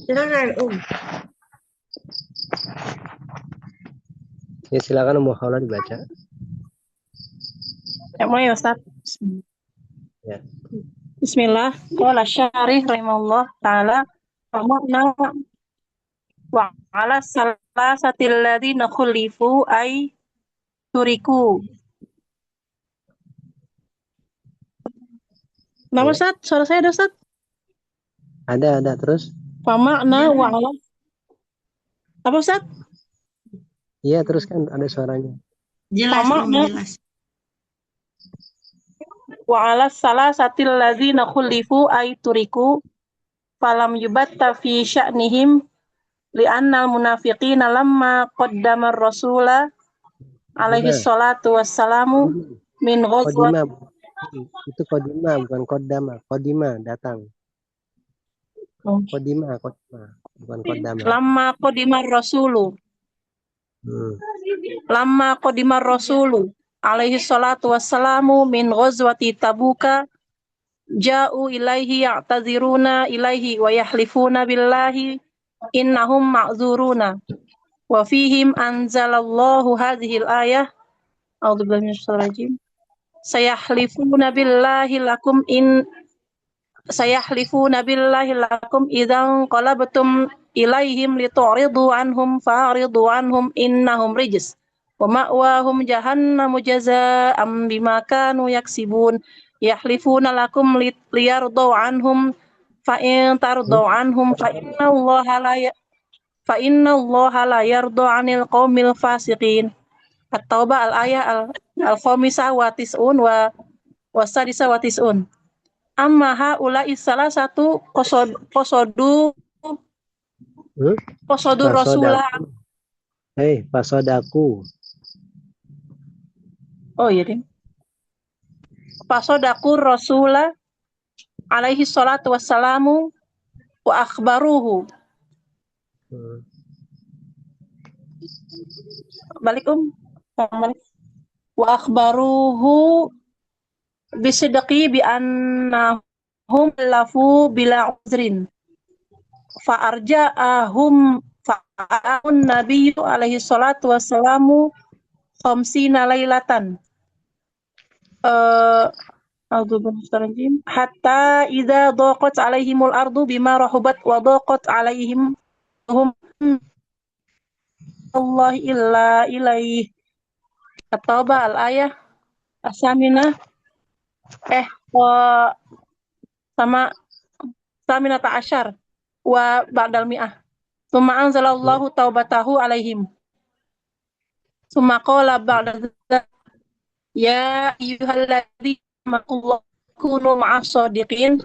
Silakan, Ya, silakan Ummu Khawla dibaca. Ya, mulai Ustaz. Ya. Bismillah. Qala syarih rahimahullah ta'ala wa makna wa ala salasatil ladzina khulifu ay turiku. Nah, Ya. Ustaz, suara saya ada Ustaz? Ada terus. Wa makna wa ala. Apa Ustaz? Iya, terus kan ada suaranya. Jelas, jelas. Wa ala salasatil ladzina khulifu ay turiku falam yubatta fi sya'nihim li'annal munafiqina lamma qaddama ar-rasula alaihi salatu wassalamu min ghazwat. Kodima. Itu kodima bukan kodama. Kodima datang. Kodima bukan kodama. Lamma qadimar rasulu. Lamma qadimar rasulu alaihi salatu wassalamu min ghazwati tabuka ja'u ilaihi ya'taziruna ilaihi wa yahlifuna billahi innahum ma'zuruna wa fihim anzalallahu hadhil ayah a'udzubillahi minasyaitonir rajim sayahlifuna billahi lakum idzan qalabtum ilaihim litu'ridu anhum fa'ridu anhum innahum rijs wa ma'wahum jahannamu jazaa'an bima kanu yaksibun yahlifuna lakum liyardu anhum fa in tardu anhum fa innallaha la yardu 'anil qaumil fasiqin. At-Taubah al-ayah al-khamisah wa tis'un wa wasadisa wa tis'un. Amma haula'i salah satu kosodur Rasulullah. Pasodaku. Oh iya deh. Pasodaku Rasulullah alaihi salatu wassalamu wa akhbaruhu. Balik wa akhbaruhu bisidqi bi annahum lafu bila uzrin fa arja'ahum fa'un nabiyyu alaihi salatu wassalamu khamsina lailatan hatta idza daqat alaihimul ardu bima rahubat wa daqat alaihim hum Allah illa ilaih. At-Taubah al-ayah as-saminah sama saminata asyar wa ba'dal mi'ah. Tsumma anzalallahu taubatahu alaihim. Tsumma qala ba'da ya ayyuhalladzina amanu kunu ma'as shadiqin.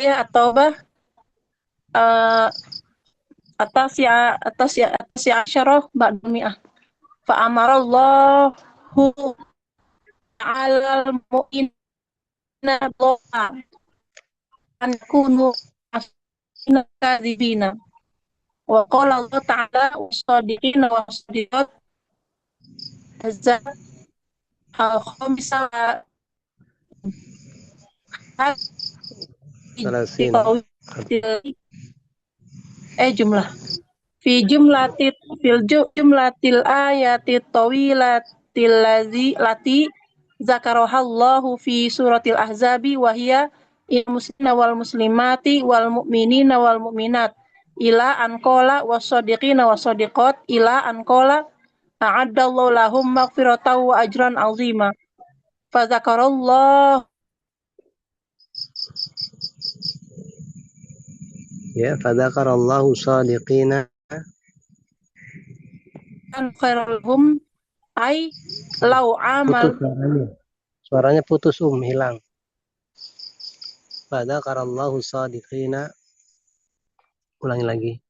Ya at-Taubah atas ya asyarah ba'dal mi'ah. Fa amarallahu 'alal mu'minina an kunu kadzibina wa qala Allah ta'ala was-shadiqina was-shadiqat Ahzab al-khamisah jumlah jumlatil ayati tawilatil lati zakarahallahu fi suratil ahzabi wa hiya muslimina wal muslimati wal mu'minina wal mu'minat ila anqala was-shadiqina was-shadiqat ila anqala a'addallahu lahum maghfiratan wa ajran 'azima fa zakarallahu fadzakarallahu shadiqina khairulhum ay lau amal. Suaranya putus hilang. Fadzakarallahu shadiqina. Ulangi lagi.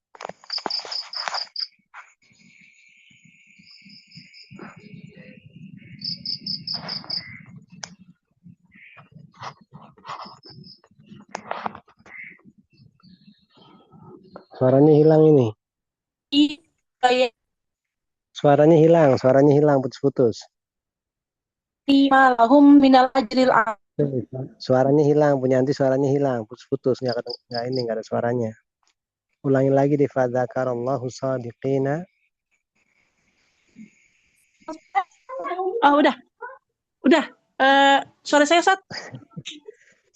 Suaranya hilang ini. Suaranya hilang, putus-putus. Lahum minal ajril. Suaranya hilang, punya anti suaranya hilang, putus-putus, nggak ada suaranya. Ulangi lagi di fadzakarallahu shadiqina. Oh, udah. Suara saya, Ustaz?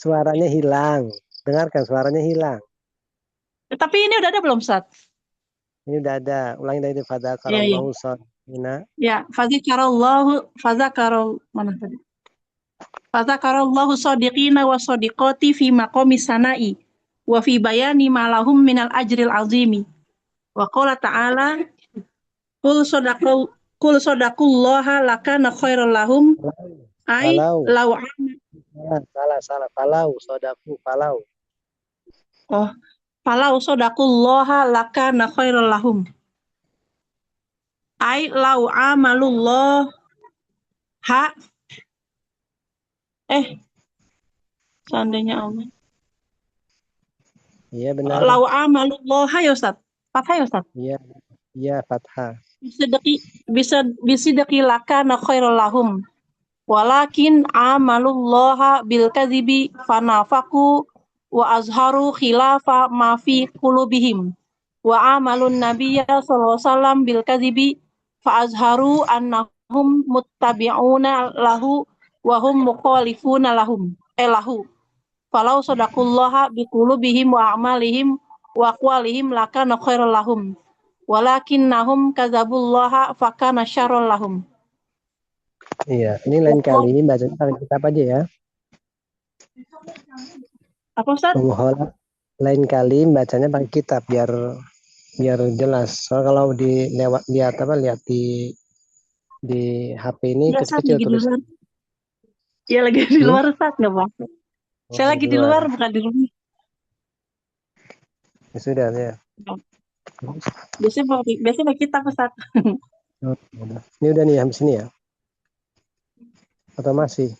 Suaranya hilang. Dengarkan, suaranya hilang. Tapi ini udah ada belum, Ustaz? Ini udah ada. Ulangi dari Iya, iya. fadzakarallahu shadiqina. Ya, mana tadi? Fadzakarallahu shadiqina wa shadiqati fi maqami sana'i wa fi bayani ma lahum minal ajril azimi. Wa qala ta'ala Qul sadaqullaha lakana khairal lahum ay Falau. law Salah. Falau, sodaku, falau. falau sadaqullaha lakana khairal lahum ay law amalullah seandainya Allah Iya benar. law amalullah ya Ustaz. Fathah ya Ustaz. Iya fathah. Bisidqi lakana khairal lahum walakin amalullaha bil kadhibi fanafaku wa azharu khilafa ma fi qulubihim wa amalun nabiyya sallallahu alaihi wasallam bil kadhibi fa azharu annahum muttabi'una lahu wa hum mukhalifuna lahu falau sadaqullaha bi qulubihim wa a'malihim wa aqwalihim lakana khairal lahum walakinnahum kadzabullaha fakana syarrul lahum. Iya, ini lain kali bacanya pakai kitab aja ya. Apa Ustaz? Lain kali bacanya pakai kitab biar jelas. Soalnya kalau lihat di HP ini Ya, kecil-kecil tulis. Ya lagi di luar Ustaz, nggak apa-apa. Saya lagi di luar, bukan di rumah. Ya sudah ya. Biasanya pakai kitab Ustaz. Ini udah nih habis ini ya. Atau masih?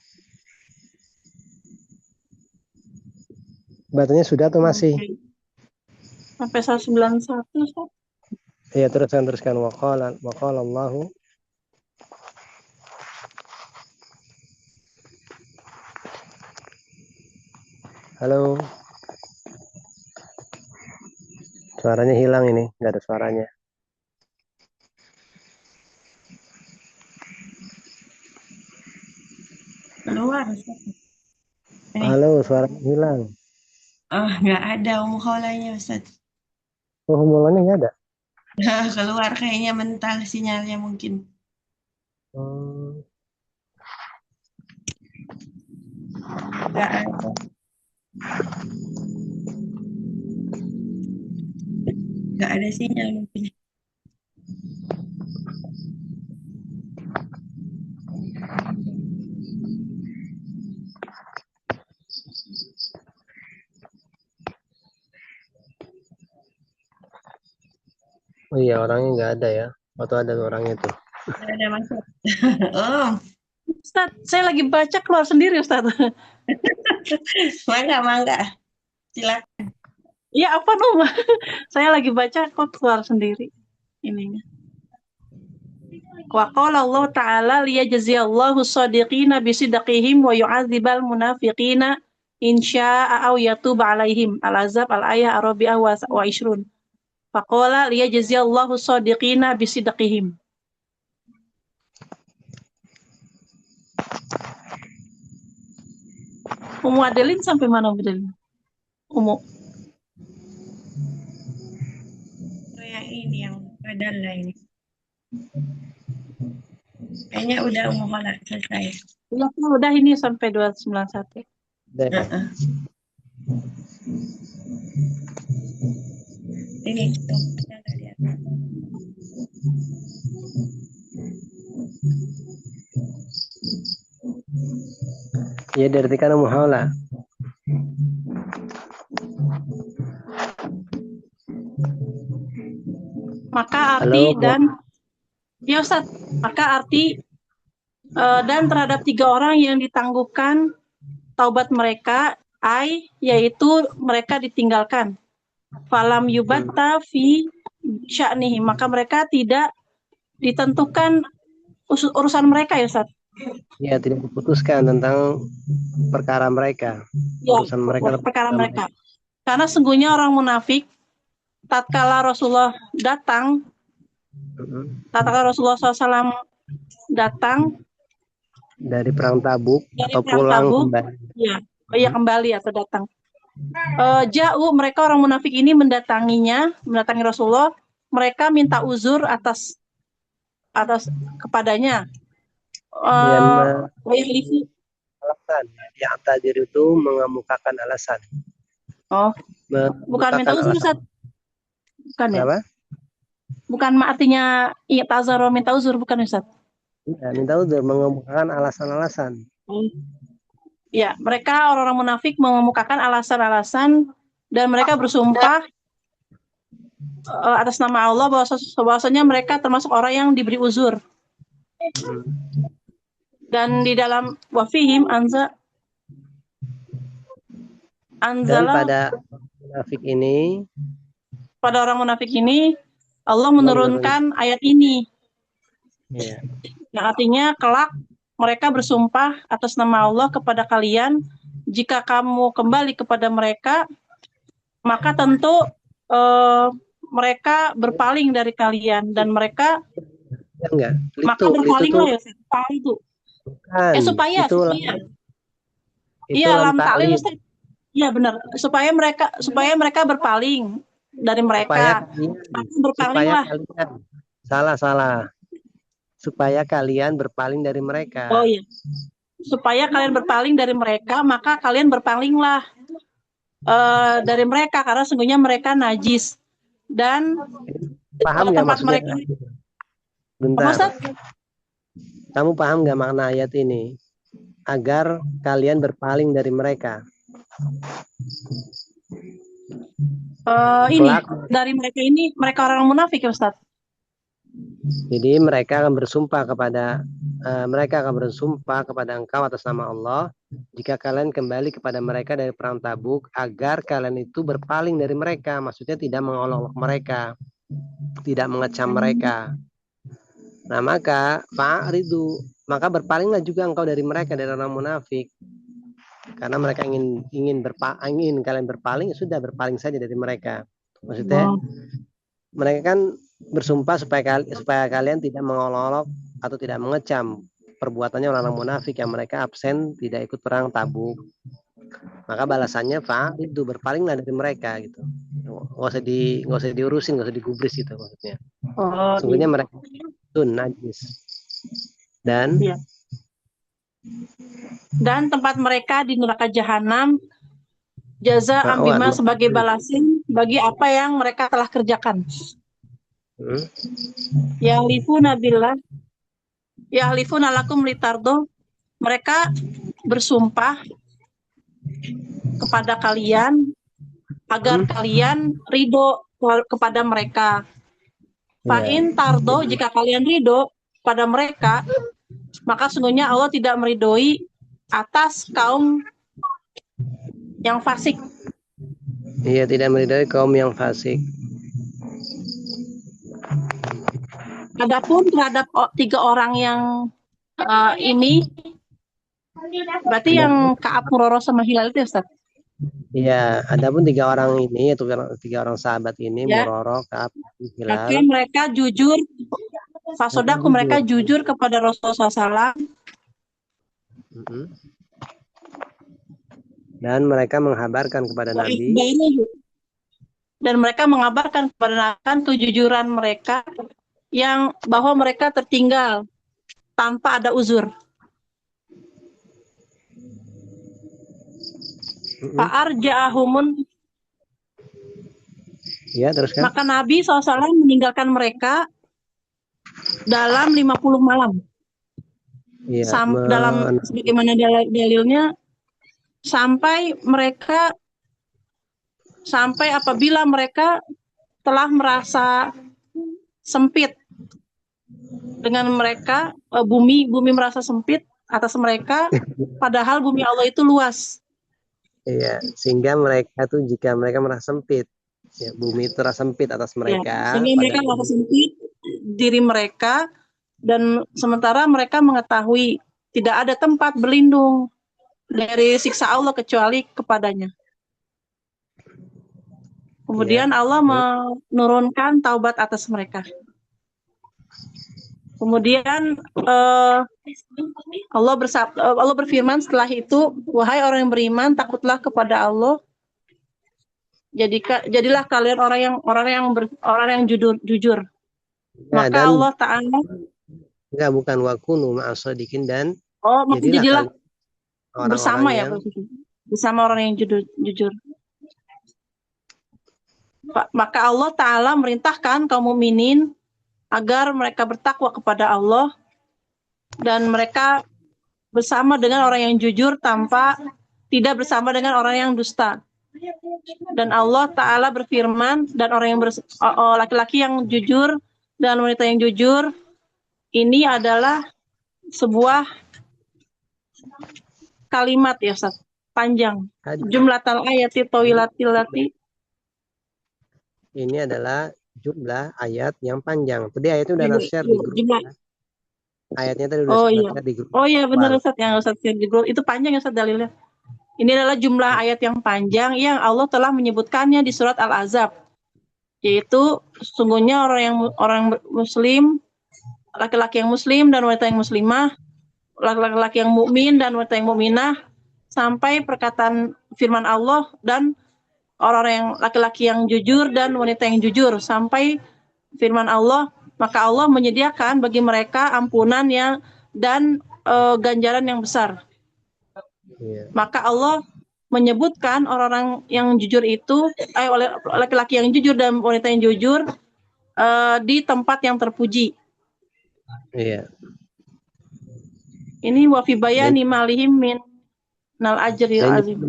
Bacanya sudah atau masih? Sampai 191 Ustaz. Iya, teruskan waqala Allahu. Halo. Suaranya hilang ini, nggak ada suaranya. Keluar. Halo, suaranya hilang. Oh, nggak ada umholanya Ustaz. Oh, mulanya nggak ada? Keluar kayaknya mental sinyalnya mungkin. Nggak ada. Nggak ada sinyal mungkin. Oh iya, orangnya nggak ada ya. Atau ada orangnya tuh. Nggak ada masuk. Oh, Ustaz, saya lagi baca keluar sendiri Ustaz. mangga. Silakan. Ya apa dong? Saya lagi baca kok keluar sendiri ininya. Wa qala Allah ta'ala liyajziyallahu shadiqina bisidqihim wa yu'adzibal munafiqina insya'a aw yatuba alaihim. Al-Azab al-ayah ar-rabi'ah wa ishrun. Faqala liyajziyallahu shadiqina bisidqihim. Umu Adelin sampai mana Adelin? Umu. Yang ini yang adalah ini. Kayaknya udah umhola selesai. Ya, udah ini sampai 291. Ini tuh. Ya, diartikan muhaula. Maka arti ya Ustaz, maka arti dan terhadap 3 orang yang ditangguhkan taubat mereka, yaitu mereka ditinggalkan. Falam yubatta fi sya'nihi, maka mereka tidak ditentukan urusan mereka ya Ustaz. Ya, tidak diputuskan tentang perkara mereka. Ya, urusan mereka. Perkara mereka. Karena sungguhnya orang munafik tatkala Rasulullah datang, tatkala Rasulullah SAW datang Dari perang Tabuk dari atau perang pulang Tabuk, kembali. ya, ya kembali atau datang. Jauh mereka orang munafik ini mendatangi Rasulullah. Mereka minta uzur atas kepadanya. Yang Alasan. yang tadi itu mengemukakan alasan. Oh, bukan minta uzur, Ustaz. Bukan ya? Apa? Bukan artinya iya tazaro minta uzur, bukan Ustaz? Ya, minta uzur, mengemukakan alasan-alasan. Ya, mereka orang-orang munafik mengemukakan alasan-alasan dan mereka bersumpah atas nama Allah bahwasanya mereka termasuk orang yang diberi uzur. Dan di dalam wafihim Dan pada munafik ini, pada orang munafik ini Allah menurunkan ayat ini. Ya. Yang artinya kelak mereka bersumpah atas nama Allah kepada kalian, jika kamu kembali kepada mereka, maka tentu mereka berpaling dari kalian dan mereka maka berpalinglah ya itu. Bukan, supaya iya lam ta'lil Ustaz. Iya benar, supaya mereka berpaling dari mereka. Berpalinglah. Salah. Supaya kalian berpaling dari mereka. Oh iya. Supaya kalian berpaling dari mereka, maka kalian berpalinglah dari mereka karena sesungguhnya mereka najis. Dan paham nggak tempat maksudnya? Mereka. Bentar. Kamu paham nggak makna ayat ini? Agar kalian berpaling dari mereka. Dari mereka ini, mereka orang munafik ya Ustaz? Jadi mereka akan bersumpah kepada engkau atas nama Allah jika kalian kembali kepada mereka dari perang Tabuk agar kalian itu berpaling dari mereka, maksudnya tidak mengolok-olok mereka, tidak mengecam mereka. Nah maka berpalinglah juga engkau dari mereka, dari orang munafik, karena mereka ingin kalian berpaling, sudah berpaling saja dari mereka. Maksudnya mereka kan bersumpah supaya kalian tidak mengolok-olok atau tidak mengecam perbuatannya orang-orang munafik yang mereka absen tidak ikut perang Tabuk. Maka balasannya itu berpalinglah dari mereka gitu. Nggak usah diurusin, nggak usah digubris gitu maksudnya. Sungguhnya mereka itu najis. Dan tempat mereka di neraka jahanam jaza ambima sebagai balasan bagi apa yang mereka telah kerjakan. Yahlifuna billah, yahlifuna lakum litardo, mereka bersumpah kepada kalian agar kalian ridho kepada mereka. Fa'in tardo, jika kalian ridho pada mereka, maka sungguhnya Allah tidak meridhoi atas kaum yang fasik. Iya, tidak meridhoi kaum yang fasik. Adapun terhadap 3 orang yang ini, berarti yang Ka'ab, Murarah sama Hilal itu Ustaz? Iya, adapun 3 orang ini, yaitu 3 orang sahabat ini, Murarah, Ka'ab, Hilal. Maka mereka jujur, fasodaku mereka jujur kepada Rasulullah SAW. Dan mereka menghabarkan kepada Nabi. Dan mereka mengabarkan kepada Nabi kejujuran mereka yang bahwa mereka tertinggal tanpa ada uzur. Fa'arja'ahumun. Ya, teruskan. Maka Nabi SAW meninggalkan mereka dalam 50 malam. Ya, dalam sebagaimana dalilnya sampai apabila mereka telah merasa sempit dengan mereka, bumi merasa sempit atas mereka, padahal bumi Allah itu luas. Iya, sehingga jika mereka merasa sempit, ya, bumi itu terasa sempit atas mereka. Sehingga mereka merasa sempit diri mereka, dan sementara mereka mengetahui tidak ada tempat berlindung dari siksa Allah kecuali kepadanya. Kemudian Allah menurunkan taubat atas mereka. Kemudian Allah berfirman setelah itu, wahai orang yang beriman, takutlah kepada Allah. Jadilah kalian orang yang jujur. Ya, Maka dan Allah Ta'ala bukan wakunu ma'asodikin, dan jadilah orang-orang bersama yang bersama orang yang jujur. Maka Allah Ta'ala merintahkan kaum mukminin agar mereka bertakwa kepada Allah dan mereka bersama dengan orang yang jujur tidak bersama dengan orang yang dusta. Dan Allah Ta'ala berfirman, dan orang yang laki-laki yang jujur dan wanita yang jujur, ini adalah sebuah kalimat ya Ustaz, panjang. Jumlatal ayati tawilatilati. Ini adalah jumlah ayat yang panjang. Tadi ayatnya udah share di grup. Ayatnya tadi udah share di grup. Oh iya benar Ustaz, yang Ustaz share di grup. Itu panjang ya Ustaz dalilnya. Ini adalah jumlah ayat yang panjang yang Allah telah menyebutkannya di surat Al-Ahzab. Yaitu sesungguhnya orang muslim, laki-laki yang muslim dan wanita yang muslimah, laki-laki yang mukmin dan wanita yang mukminah, sampai perkataan firman Allah, dan orang yang laki-laki yang jujur dan wanita yang jujur, sampai firman Allah, maka Allah menyediakan bagi mereka ampunan dan ganjaran yang besar. Maka Allah menyebutkan orang-orang yang jujur itu, laki-laki yang jujur dan wanita yang jujur di tempat yang terpuji. Iya. Ini wa fi bayani malihim min nal ajril azim.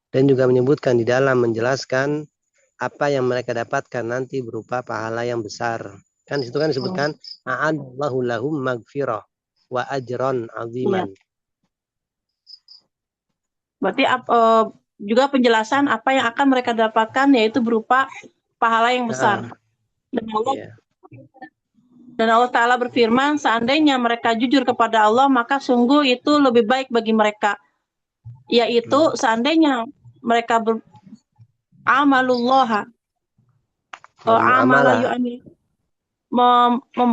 Dan juga menyebutkan di dalam menjelaskan apa yang mereka dapatkan nanti berupa pahala yang besar. Kan situ kan disebutkan a'adallahu lahum magfirah wa ajron aziman. Iya. Berarti juga penjelasan apa yang akan mereka dapatkan, yaitu berupa pahala yang besar. Dan Allah Ta'ala berfirman, seandainya mereka jujur kepada Allah, maka sungguh itu lebih baik bagi mereka. Yaitu seandainya mereka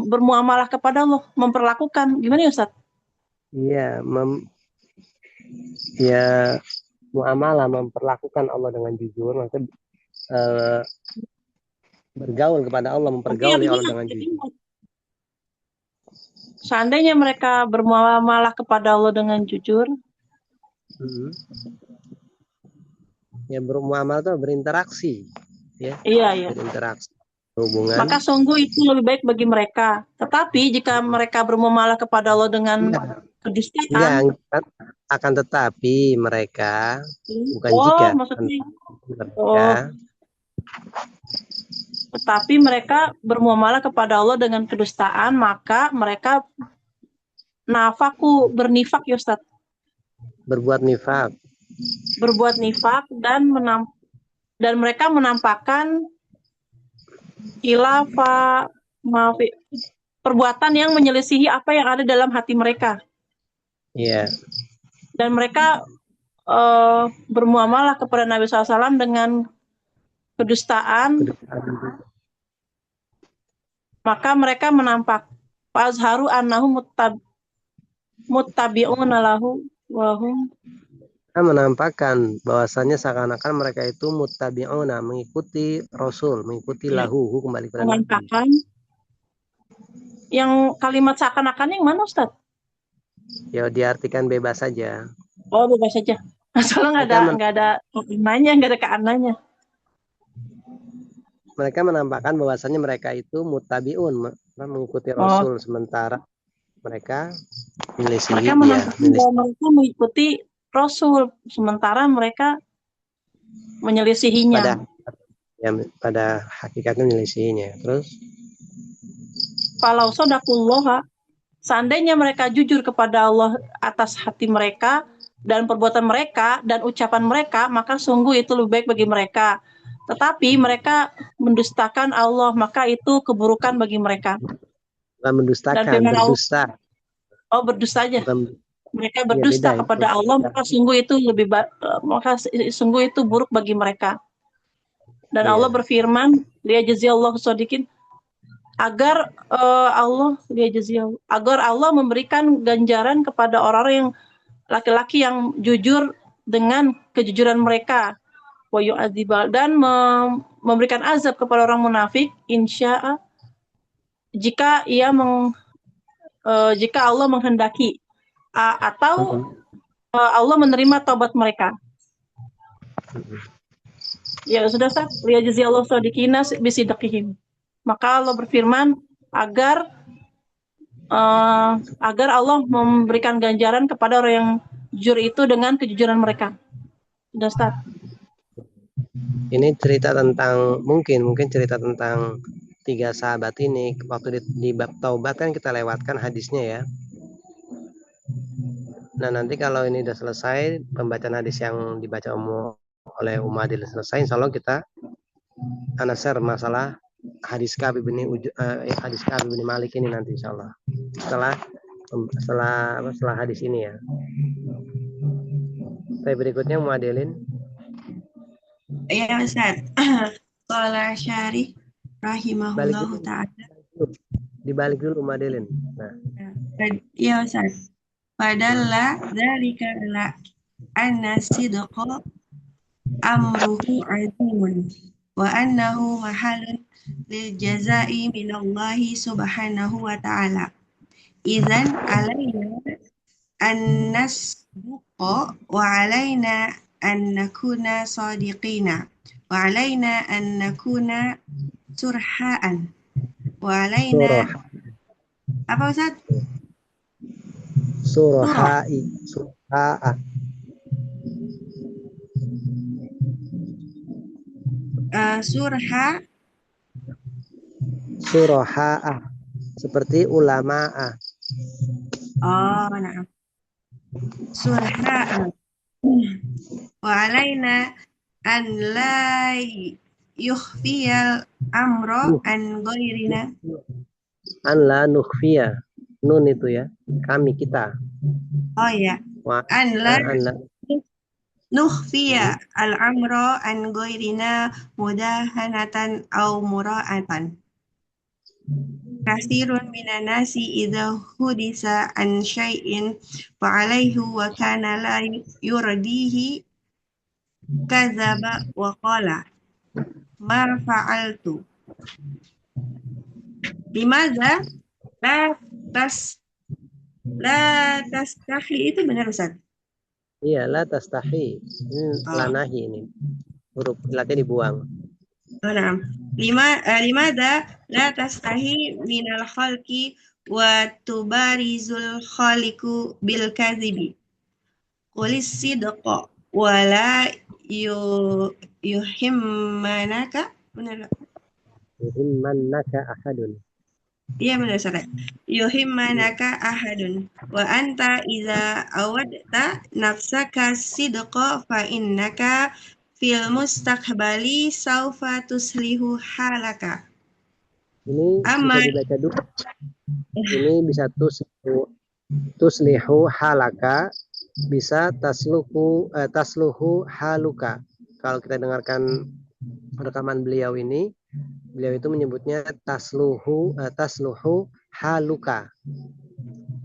bermuamalah kepada Allah, memperlakukan. Gimana ya Ustaz? Iya, muamalah, memperlakukan Allah dengan jujur, maksudnya bergaul kepada Allah, mempergauli Allah dengan jujur. Seandainya mereka bermuamalah kepada Allah dengan jujur, ya bermuamalah itu berinteraksi, ya. Iya. Berinteraksi, hubungan. Maka sungguh itu lebih baik bagi mereka. Tetapi jika mereka bermuamalah kepada Allah dengan kedustaan, akan tetapi mereka bukan jika maksudnya tetapi mereka bermuamalah kepada Allah dengan kedustaan, maka mereka bernifak ya Ustaz. Berbuat nifak dan mereka menampakkan perbuatan yang menyelisihi apa yang ada dalam hati mereka. Iya. Dan mereka bermuamalah kepada Nabi SAW dengan kedustaan. Maka mereka menampak fazharu annahu muttabi'una lahu wa hum, menampakkan bahwasannya seakan-akan mereka itu muttabi'una, mengikuti Rasul, mengikuti lahu, kembali kepada Nabi. Yang kalimat seakan-akan yang mana Ustaz? Ya diartikan bebas saja. Oh, bebas saja. Soalnya nggak ada keananya. Mereka menampakkan bahwasannya mereka itu muttabi'un, mengikuti Rasul, sementara mereka menyelisihi dia. Mereka mengikuti Rasul, sementara mereka menyelisihinya. Pada hakikatnya menyelisihinya. Terus? Falau sodakullaha, seandainya mereka jujur kepada Allah atas hati mereka dan perbuatan mereka dan ucapan mereka, maka sungguh itu lebih baik bagi mereka. Tetapi mereka mendustakan Allah, maka itu keburukan bagi mereka. Bukan mendustakan, berdusta. Berdusta aja. Mereka berdusta kepada Allah, maka sungguh itu buruk bagi mereka. Dan Iya. Allah berfirman, liyajziyallahu shodiqin, agar agar Allah memberikan ganjaran kepada orang yang laki-laki yang jujur dengan kejujuran mereka, wa yu'adzibal, dan memberikan azab kepada orang munafik insya'a, jika jika Allah menghendaki, atau Allah menerima taubat mereka. Ya sudah, Ustaz. Liyajziyallahu shodiqina bisidqihim. Maka Allah berfirman agar Allah memberikan ganjaran kepada orang yang jujur itu dengan kejujuran mereka. Sudah, Ustaz. Ini cerita tentang mungkin cerita tentang 3 sahabat ini. Waktu di bab taubat kan kita lewatkan hadisnya ya. Nah, nanti kalau ini udah selesai pembacaan hadis yang dibaca oleh Adil selesai, insya Allah kita anasar masalah hadis Ka'ab bin Malik ini nanti insya Allah setelah hadis ini ya. Baik, berikutnya Muadilin. Ya Ustaz. Qala Syarih rahimahullahu ta'ala. Dibalik dulu Muadilin. Nah. Ya Ustaz. Padalla dzalika la anna sidqa amruhu azimun wa annahu mahalun lil jazai minallahi subhanahu wa ta'ala. Idzan alaina an nasduqa wa alaina an nakuna sadiqina wa alaina an nakuna surhaan wa alaina apa Ustaz? Surha'a. Surha'a seperti ulama'a. Oh, nah. Surha'a. Wa alaina an la yukhfiyal amro an ghairina. An la nukhfiya. Nun itu ya, kami kita. Oh ya. An la nukhfiya al-amro an ghairina mudahanatan au mura'atan. Katsirun minan nasi idza hudisa an syai'in fa alaihi wa kana la yurdihi kadzaba wa qala ma fa'altu. Limadza la tastahi itu benar Ustaz? Iya, la tastahi. Ini lanahi ini. Huruf latnya dibuang. Nah, limadza la tastahi minal khalqi wa tubarizul khaliqu bil kadhibi. Qulis sidqa wa la yuhimmanaka. Benar. Yuhimmannaka ahadun. Iya benar Ustaz. Yuhimmanaka ahadun wa anta idza awadta nafsaka sidqa fa innaka fil mustaqbali saufa tuslihu halaka. Ini bisa dibaca dulu. Ini bisa tuslihu halaka, bisa tasluhu haluka. Kalau kita dengarkan rekaman beliau ini, beliau itu menyebutnya tasluhu haluka.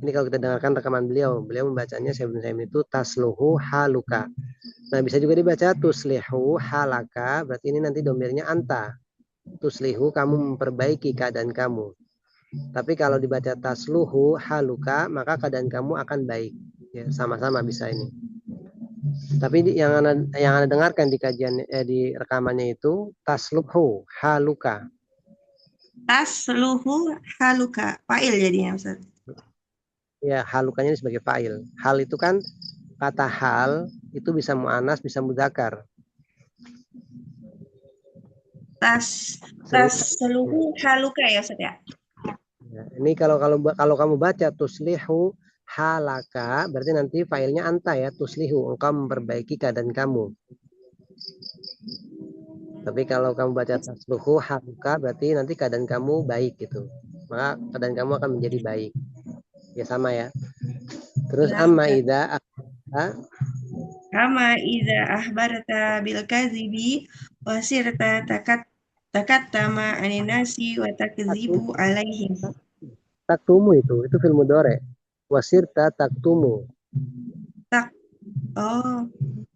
Ini kalau kita dengarkan rekaman beliau membacanya Syekh Ibnu Utsaimin itu tasluhu haluka. Nah, bisa juga dibaca tuslihu halaka, berarti ini nanti domirnya anta. Tuslihu, kamu memperbaiki keadaan kamu. Tapi kalau dibaca tasluhu haluka, maka keadaan kamu akan baik. Ya, sama-sama bisa ini. Tapi yang anda dengarkan di kajian di rekamannya itu tasluhu haluka. Tasluhu haluka, fa'il jadinya Ustaz. Ya, halukanya sebagai fa'il. Hal itu kan kata hal itu bisa mu'anas, bisa mudzakkar. Tasluhu haluka ya Ustaz ya. Ya, ini kalau kamu baca tuslihu halaka, berarti nanti failnya anta ya, tuslihu, engkau memperbaiki keadaan kamu. Tapi kalau kamu baca tasluhu haluka, berarti nanti keadaan kamu baik gitu. Maka keadaan kamu akan menjadi baik. Ya sama ya. Terus amma idza Ama idza ahbarta bil kadhibi wa sirta takattama anin nasi wa Taktum, takdzibu alaihim. taktumu itu fil mudhari. Wasirta taktumu. Tak oh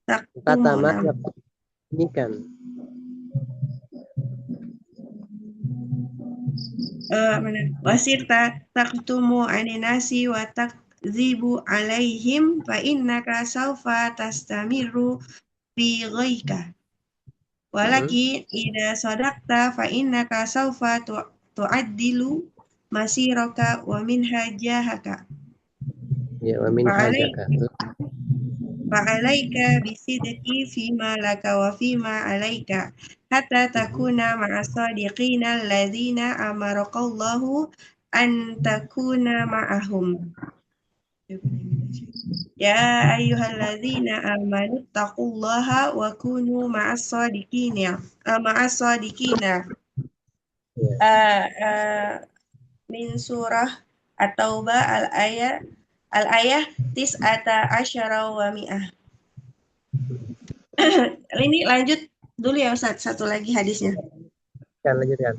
taktumu Katama nam. ini kan. Mana? Wasirta taktumu anin nasi wa takdzibu alaihim fa innaka sawfa tastamiru fi ghaika. Walakin idza sadaqta fa innaka sawfa tu'addilu masiraka wa minhajahaka. Ya, wa min hajaka. Fa'alaika bisidqi fima laka wa fima alaika hatta takuna ma'as-sadiqina alladzina amaraqallahu an takuna ma'ahum. Ya ayyuhalladzina amanu taqullaha wa kunu ma'as-sadiqina. Ma'as-sadiqina. Min surah At-Taubah al-ayah tis'ata asyara wa mi'ah. Ini lanjut dulu ya Ustaz, satu lagi hadisnya. Kan lanjutkan.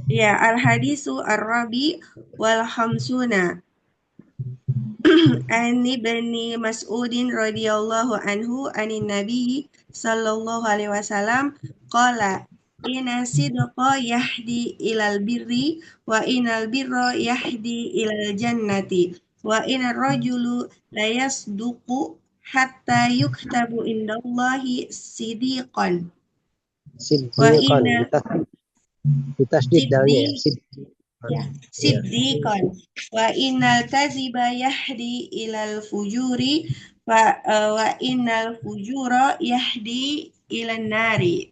Ya, al-hadisu ar-rabi wal khamsuna. An ibni Mas'udin radhiyallahu anhu anin nabi sallallahu alaihi wasallam qala inna sidqa yahdi ilal birri wa inal birra yahdi ilal jannati wa inal rajulu la yasduqu hatta yuktabu indallahi sidiqan wa Siddiqan. inna Ditasdid dalnya ya. ya, siddiqan wa innal kaziba yahdi ilal fujuri wa innal fujura yahdi ilan nari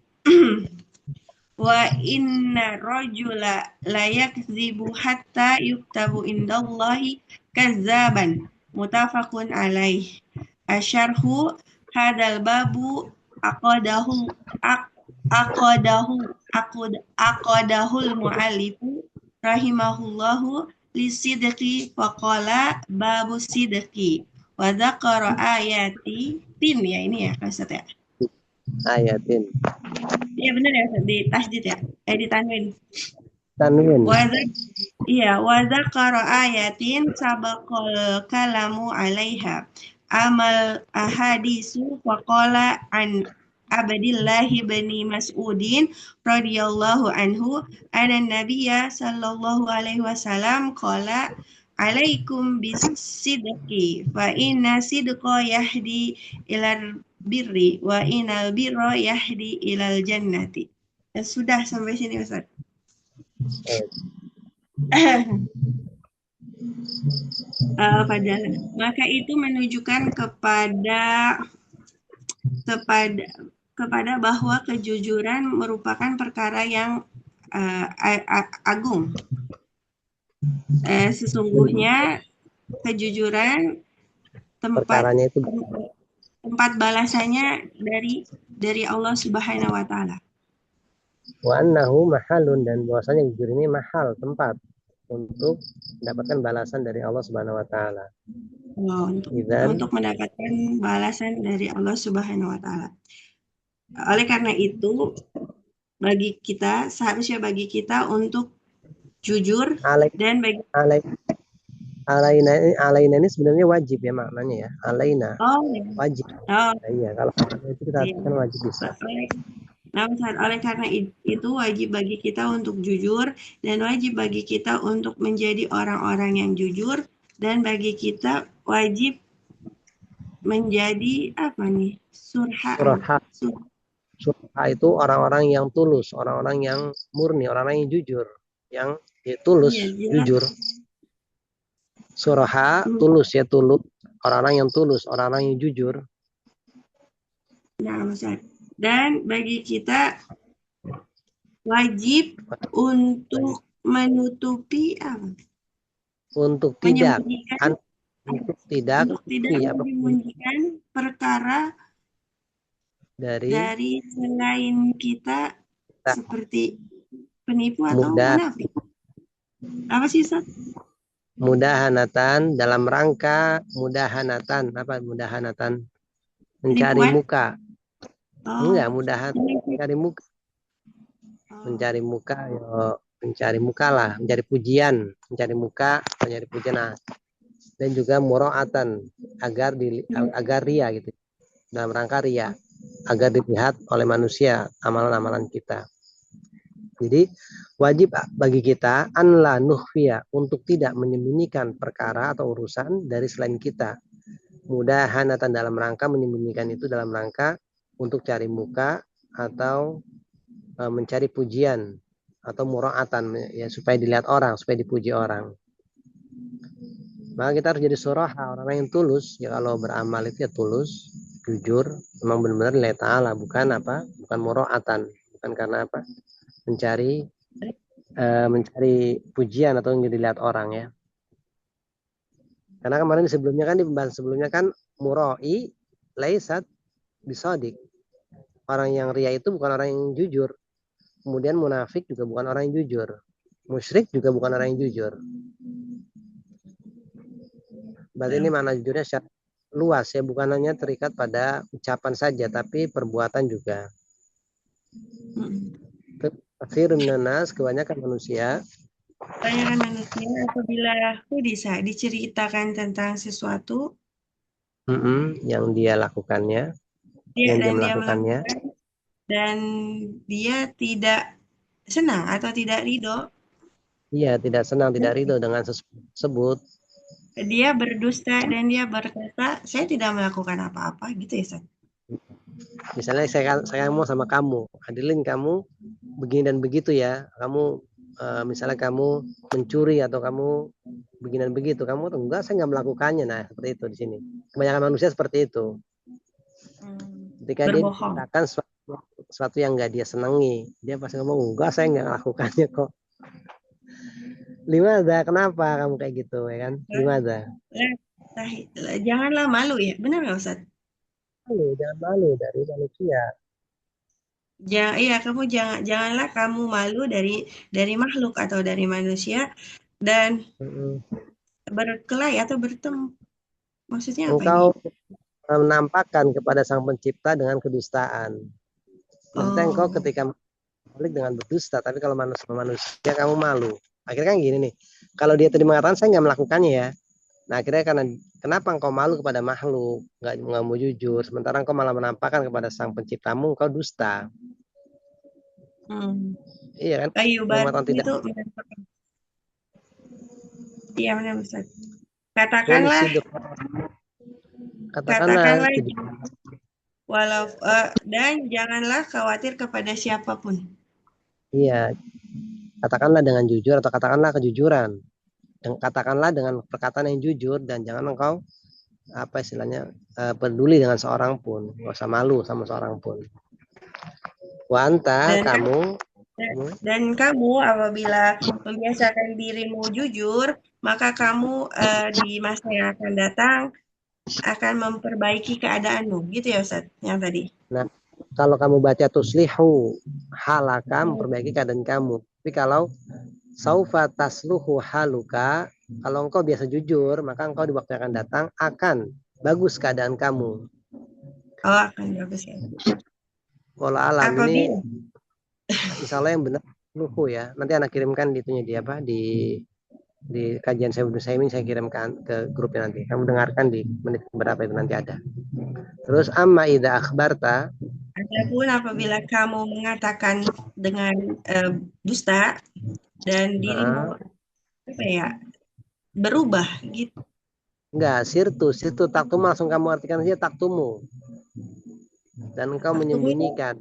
wa inna rajula la yakzibu hatta yuktabu indallahi kazzaban mutafaqun alaih. Asyarhu hadal babu aqadahu aqadahul mu'allifu rahimahullahu lisidqi faqala babu sidqi wa dzakara ayatin ya ini ya Ustaz ya. Ayatin. Iya benar ya Ustaz, di tasdid ya. Ditanwin. Tanwin. Wa dzakara ayatin sabaqal kalamu alaiha. Amal ahadisu faqala an Abdillah bin Mas'udin radhiyallahu anhu anna nabiyya sallallahu alaihi wasallam qala alaikum bisidqi fa inna sidqa yahdi ilal birri wa inal birra yahdi ilal jannati. Dan sudah sampai sini Ustaz. Maka itu menunjukkan kepada bahwa kejujuran merupakan perkara yang agung. Sesungguhnya kejujuran tempat balasannya dari Allah Subhanahu wa taala. Wa annahu mahalun, dan bahwasanya jujur ini mahal, tempat untuk mendapatkan balasan dari Allah Subhanahu wa taala. Untuk mendapatkan balasan dari Allah Subhanahu wa taala. Oleh karena itu seharusnya bagi kita untuk jujur dan alaina ini sebenarnya wajib ya maknanya ya. Alaina. Wajib. Iya, kalau itu kita kan wajib bisa. Oleh karena itu wajib bagi kita untuk jujur dan wajib bagi kita untuk menjadi orang-orang yang jujur dan bagi kita wajib menjadi surha itu orang-orang yang tulus, orang-orang yang murni, orang-orang yang jujur, yang tulus, jujur. Surha tulus ya, tulus, orang-orang yang tulus, orang-orang yang jujur. Nah, Ustaz. Dan bagi kita wajib untuk menutupi Untuk tidak menyembunyikan perkara dari selain kita seperti penipu atau munafik. Apa sih Ustaz? Mudahanatan, dalam rangka mudahanatan. Apa mudahanatan? Mencari Penipuan? muka. Enggak, Oh, mudahan mencari muka. oh, Mencari muka, mencari muka lah, mencari pujian, mencari muka, mencari pujian. Nah, dan juga muro'atan agar ria gitu. Dalam rangka ria, agar dilihat oleh manusia amalan-amalan kita. Jadi wajib bagi kita an la nukhfiya, untuk tidak menyembunyikan perkara atau urusan dari selain kita. Mudahanatan, dalam rangka menyembunyikan itu dalam rangka untuk cari muka atau mencari pujian atau muraatan, ya, supaya dilihat orang, supaya dipuji orang. Maka kita harus jadi suraha, orang yang tulus. Ya, kalau beramal itu ya tulus, jujur, memang benar-benar lillahi ta'ala, bukan bukan muraatan, bukan karena mencari pujian atau ingin dilihat orang, ya. Karena kemarin sebelumnya kan, di pembahasan sebelumnya kan, mura'i laisat bisodik. Orang yang ria itu bukan orang yang jujur. Kemudian munafik juga bukan orang yang jujur. Musyrik juga bukan orang yang jujur. Berarti ini makna jujurnya secara luas, ya, bukan hanya terikat pada ucapan saja, tapi perbuatan juga. Katsirun minan nas, kebanyakan manusia. kebanyakan manusia apabila bisa diceritakan tentang sesuatu Yang dia lakukannya, yang dia dan dia melakukannya. melakukan dan dia tidak senang atau tidak ridho, Iya, tidak senang, tidak ridho dengan tersebut. dia berdusta dan dia berkata, saya tidak melakukan apa-apa, gitu ya, Ustaz? Misalnya saya mau sama kamu, Adilin, kamu begini dan begitu ya. Kamu misalnya kamu mencuri atau kamu begini dan begitu, kamu tuh enggak, saya nggak melakukannya. Nah, seperti itu di sini. Kebanyakan manusia seperti itu. Ketika dia Berbohong. diceritakan sesuatu yang nggak dia senangi, dia pasti ngomong, enggak, saya nggak melakukannya kok. Limada, kenapa kamu kayak gitu, ya kan? Limada? Janganlah malu, ya, benar nggak, Ustaz? Malu, jangan malu dari manusia. Iya, janganlah kamu malu dari makhluk atau dari manusia dan berkelahi atau bertemu. Maksudnya apa ini? Engkau menampakkan kepada sang pencipta dengan kedustaan. Maksudnya engkau Oh, ketika balik dengan berdusta, tapi kalau manusia kamu malu. Akhirnya kan gini nih, kalau dia tadi mengatakan saya nggak melakukannya ya. Nah, akhirnya karena kenapa engkau malu kepada makhluk, nggak mau jujur, sementara engkau malah menampakkan kepada sang penciptamu engkau dusta. Iya kan? kayu Yang batu mengatakan tidak. itu menampakkan. Iya, benar, Ustaz. Katakanlah, Katakanlah walau dan janganlah khawatir kepada siapapun. iya, katakanlah dengan jujur atau katakanlah kejujuran. Dan katakanlah dengan perkataan yang jujur, dan jangan engkau istilahnya peduli dengan seorang pun, nggak usah malu sama seorang pun. Wanta, Dan kamu apabila membiasakan dirimu jujur, maka kamu di masa yang akan datang akan memperbaiki keadaanmu, gitu ya, Ustaz, yang tadi. Nah, kalau kamu baca tuslihu halakam, perbaiki keadaan kamu. Tapi kalau saufa tasluhu haluka, kalau engkau biasa jujur, maka engkau di waktu yang akan datang akan bagus keadaan kamu. Oh, akan bagus ya. Walau alam ini, Apabila insya Allah yang benar luhu ya. Nanti anak kirimkan di kajian saya saya kirimkan ke grupnya nanti. Kamu dengarkan di menit berapa itu nanti ada. Terus amma idza akhbarta, adapun apabila kamu mengatakan dengan dusta dan dirimu berubah gitu. enggak, sirtu taktumu, langsung kamu artikan saja taktumu. Dan engkau menyembunyikan.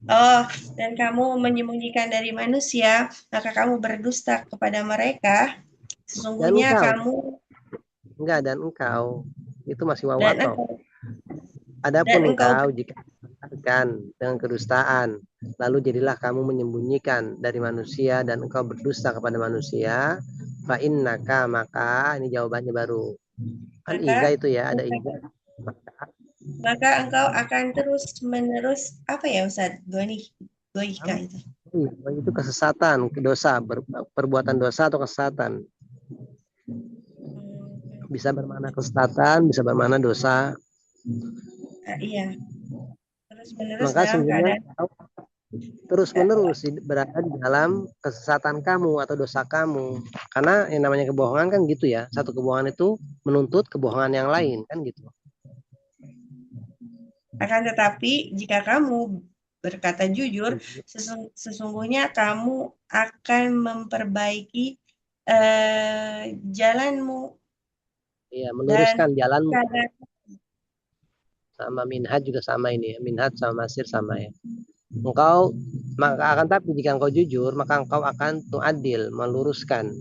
Oh, dan kamu menyembunyikan dari manusia, maka kamu berdusta kepada mereka. Sesungguhnya kamu dan engkau itu masih dan wawato. Adapun engkau engkau jika mengatakan dengan kedustaan, lalu jadilah kamu menyembunyikan dari manusia dan engkau berdusta kepada manusia, fa innaka, maka ini jawabannya baru. Kan iza itu ya, ada iza. Maka engkau akan terus-menerus Ustaz? Goika itu. Itu kesesatan, dosa, perbuatan dosa atau kesesatan. Bisa bermakna kesesatan, bisa bermakna dosa. Iya, terus-menerus Maka dalam sungguhnya keadaan engkau terus-menerus berada di dalam kesesatan kamu atau dosa kamu. Karena yang namanya kebohongan kan gitu ya. Satu kebohongan itu menuntut kebohongan yang lain kan gitu. akan tetapi jika kamu berkata jujur, sesungguhnya kamu akan memperbaiki jalanmu Iya, dan meluruskan jalanmu. keadaan. Sama minhaj juga sama ini. Minhaj sama masir sama ya. Engkau maka akan tapi jika engkau jujur maka engkau akan tuadil meluruskan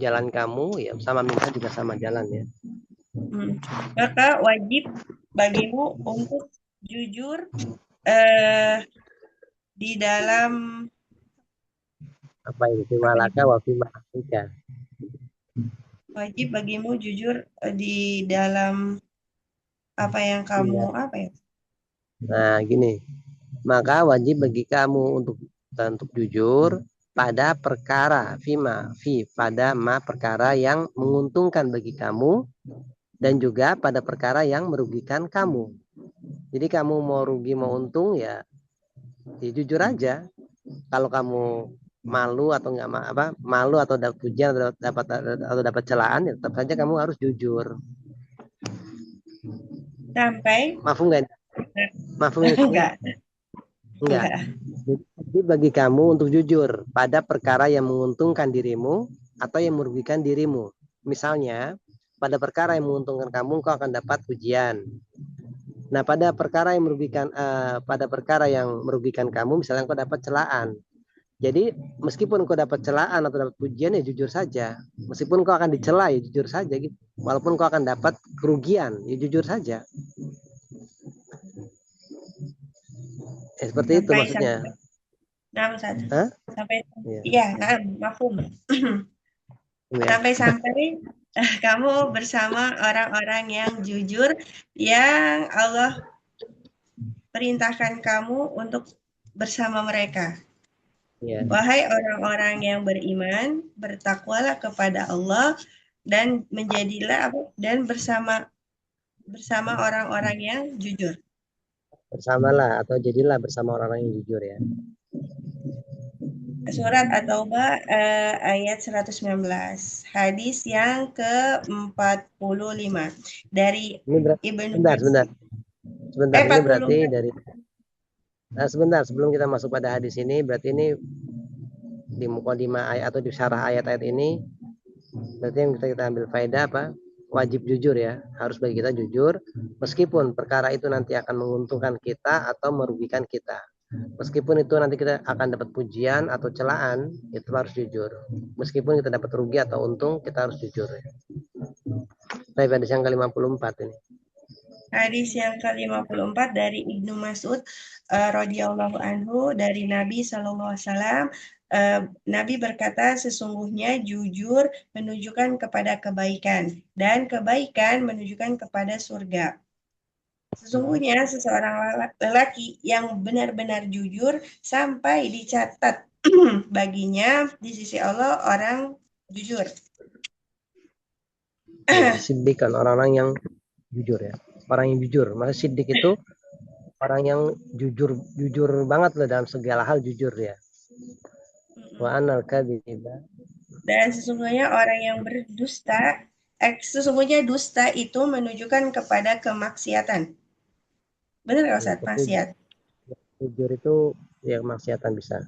jalan kamu ya sama minhaj juga sama jalan ya. Maka wajib bagimu untuk jujur eh, di dalam Apa ini apa nih? walaka wa fi ma'atika. Wajib bagimu jujur di dalam apa yang kamu Iya. apa ya? Nah, gini. Maka wajib bagi kamu untuk jujur pada perkara pada perkara yang menguntungkan bagi kamu dan juga pada perkara yang merugikan kamu. Jadi kamu mau rugi mau untung ya, ya jujur aja. Kalau kamu malu atau nggak malu atau dapat pujian atau dapat celaan ya tetap saja kamu harus jujur. Sampai Mafhum nggak? Mafhum enggak, enggak. enggak. Jadi bagi kamu untuk jujur pada perkara yang menguntungkan dirimu atau yang merugikan dirimu. Misalnya, pada perkara yang menguntungkan kamu, kau akan dapat pujian. Nah, pada perkara yang merugikan kamu, misalnya kau dapat celaan. Jadi, meskipun kau dapat celaan atau dapat pujian, ya jujur saja. Meskipun kau akan dicela, ya jujur saja. Gitu. Walaupun kau akan dapat kerugian, ya jujur saja. Seperti itu Sampai maksudnya. Hah? sampai Ya. iya, nah, mafhum. Ya. Sampai-sampai kamu bersama orang-orang yang jujur yang Allah perintahkan kamu untuk bersama mereka. Ya. Wahai orang-orang yang beriman, bertakwalah kepada Allah dan bersama orang-orang yang jujur. Bersamalah atau jadilah bersama orang-orang yang jujur ya. Surat At-Taubah ayat 119. Hadis yang ke-45 dari Ini Ibnu sebentar. Sebentar, ini berarti 44. dari sebentar sebelum kita masuk pada hadis ini, berarti ini di mukadimah ayat atau di syarah ayat-ayat ini, berarti yang kita ambil faedah apa? Wajib jujur ya, harus bagi kita jujur, meskipun perkara itu nanti akan menguntungkan kita atau merugikan kita. Meskipun itu nanti kita akan dapat pujian atau celaan, itu harus jujur. Meskipun kita dapat rugi atau untung, kita harus jujur. Baik, hadis yang ke-54 ini. Hadis yang ke-54 dari Ibnu Mas'ud radhiyallahu anhu dari Nabi sallallahu alaihi wasallam. Nabi berkata, sesungguhnya jujur menunjukkan kepada kebaikan dan kebaikan menunjukkan kepada surga. Sesungguhnya seseorang lelaki yang benar-benar jujur sampai dicatat baginya di sisi Allah orang jujur. Siddiq kan orang-orang yang jujur ya. Orang yang jujur. Maksudnya siddiq itu orang yang jujur banget loh dalam segala hal jujur ya. Wa anal kadziba. Dan sesungguhnya orang yang berdusta, sesungguhnya dusta itu menunjukkan kepada kemaksiatan. Benar nggak Ustaz? Maksiat. Jujur itu ya kemaksiatan bisa.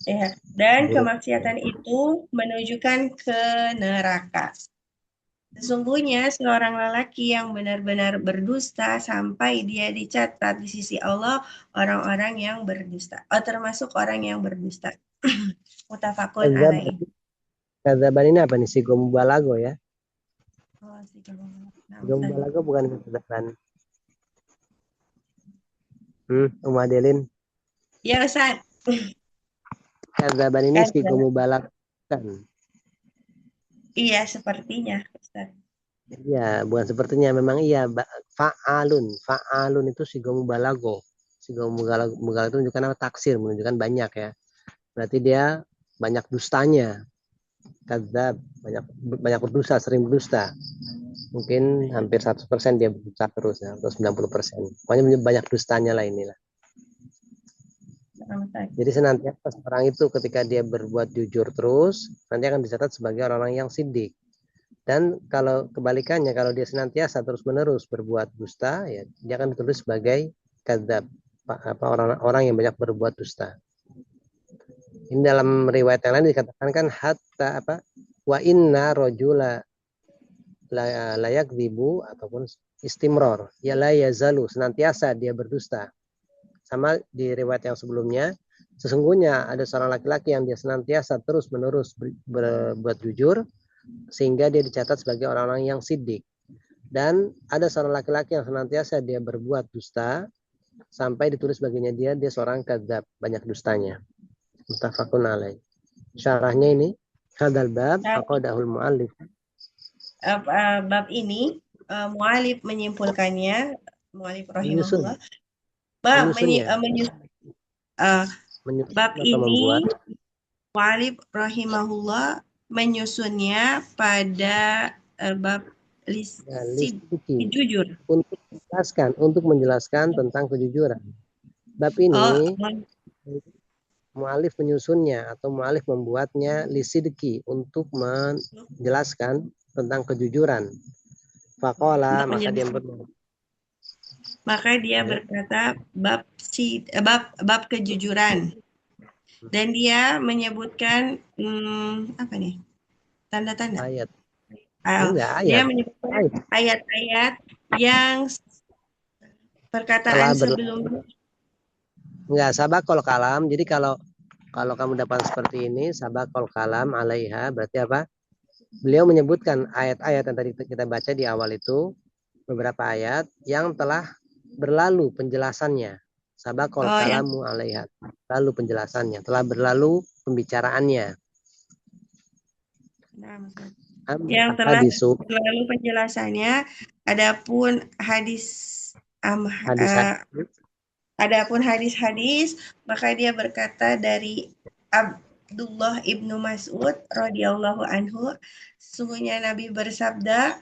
Ya. Dan Buruk. kemaksiatan itu menunjukkan ke neraka. Sesungguhnya seorang lelaki yang benar-benar berdusta sampai dia dicatat di sisi Allah orang-orang yang berdusta. Termasuk orang yang berdusta. Mutafakun alaih. Kadzaban ini apa nih? Sigo mubalago ya. Oh, sigo mubalago bukan kadzaban. Umadelin. Ya Ustaz. Kadzaban ini sigo mubalago kan. Iya, sepertinya Ustaz. Iya, bukan sepertinya, memang iya. Fa'alun itu sigo mubalago. Sigo mubalago itu menunjukkan apa? Taksir, menunjukkan banyak ya. Berarti dia banyak dustanya. Kadzab, banyak berdusta, sering berdusta. Mungkin hampir 100% dia berdusta terus ya, atau 90%. Pokoknya banyak dustanya lah inilah. Jadi senantiasa orang itu ketika dia berbuat jujur terus, nanti akan dicatat sebagai orang-orang yang sidik. Dan kalau kebalikannya, kalau dia senantiasa terus-menerus berbuat dusta, ya dia akan ditulis sebagai kadzab, orang-orang yang banyak berbuat dusta. Ini dalam riwayat yang lain dikatakan kan hatta wa inna rojula layak dibu ataupun istimror, ya la yazalu, senantiasa dia berdusta. Sama di riwayat yang sebelumnya, sesungguhnya ada seorang laki-laki yang dia senantiasa terus-menerus berbuat jujur sehingga dia dicatat sebagai orang-orang yang sidik. Dan ada seorang laki-laki yang senantiasa dia berbuat dusta sampai ditulis baginya dia seorang kadzab, banyak dustanya. Muttafaqun alaih. Syarahnya ini hadal bab aqadahul muallif. Bab ini mu'alif menyimpulkannya, mu'alif rahimahullah. Bab ini mu'alif rahimahullah menyusunnya pada bab jujur. Untuk menjelaskan tentang kejujuran. Bab ini mu'alif menyusunnya atau mu'alif membuatnya lisidki untuk menjelaskan tentang kejujuran. Faqala, maka dia berkata bab kejujuran. Dan dia menyebutkan apa nih? Tanda-tanda. Ayat. Dia menyebutkan ayat-ayat yang perkataan sebelumnya. Enggak, sabaqul kalam. Jadi kalau kamu dapat seperti ini, sabaqul kalam alaiha, berarti apa? Beliau menyebutkan ayat-ayat yang tadi kita baca di awal itu, beberapa ayat yang telah berlalu penjelasannya. Sabaqul kalamu alaiha, lalu penjelasannya, telah berlalu pembicaraannya. Yang telah berlalu penjelasannya, adapun hadis-hadis, maka dia berkata dari Abdullah ibnu Mas'ud radhiyallahu anhu, sesungguhnya Nabi bersabda,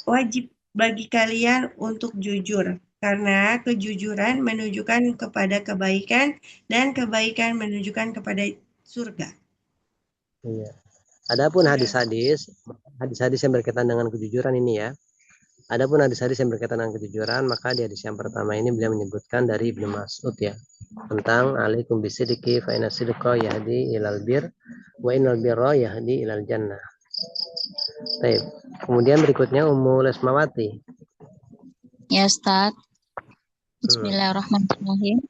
wajib bagi kalian untuk jujur, karena kejujuran menunjukkan kepada kebaikan dan kebaikan menunjukkan kepada surga. Iya. Adapun hadis-hadis yang berkaitan dengan kejujuran ini ya. Adapun hadis-hadis yang berkaitan dengan kejujuran, maka di hadis yang pertama ini beliau menyebutkan dari Ibnu Mas'ud ya, tentang alaikum bisidqi fa inna sidqa yahdi ilal bir wa innal birra yahdi ilal jannah. Baik. Kemudian berikutnya Ummu Lesmawati. Ya Ustaz. Bismillahirrahmanirrahim.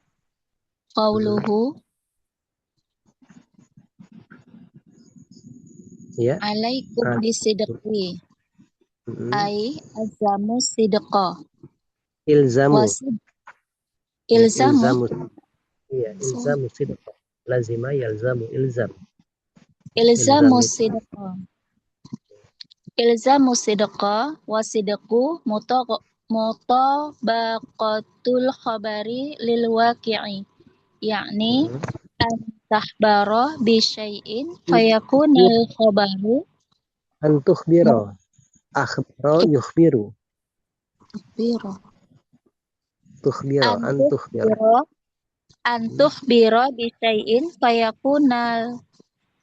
Qauluhu ya. Alaikum bisidqi. Ai azamu sidqa. Ilzamu. Ilzamu. Iya, ilzamu sidqa. Lazima yalzamu ilzam. Ilzamu sidqa. Ilzamu sidqa wa sidqu mutabaqatul khabari lil waqi'i. Yakni an tahbara bi syai'in fayakunal khabaru an tukhbira. Akhbaro yukhbiru. Antukhbiro bisyai'in fayakunal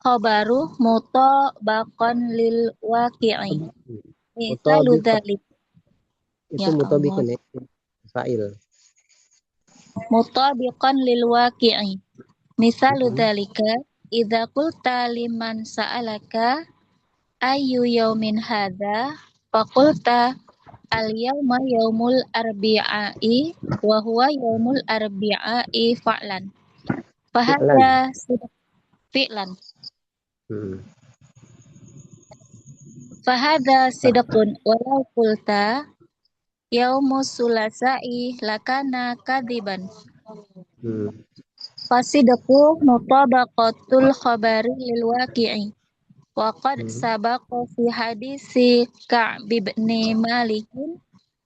khabaru mutabaqan lil waqi'i. Misalu dzalik. Itu mutabiqun ya, fa'il. Mutabiqan lil waqi'i. Misalu dzalika idza qulta liman sa'alaka ayyu yaumin hadza faqulta al-yawma yaumul arbi'a'i wa huwa yaumul arbi'a'i fa'lan. Fahadza fi'lan. Fahadza sidqun walau qulta yaumus sulasa'i lakana kadziban. Fasidqu mutabaqatul khabari lil waqi'i. Wa qad sabaqa fi hadisi Ka'b bin Malik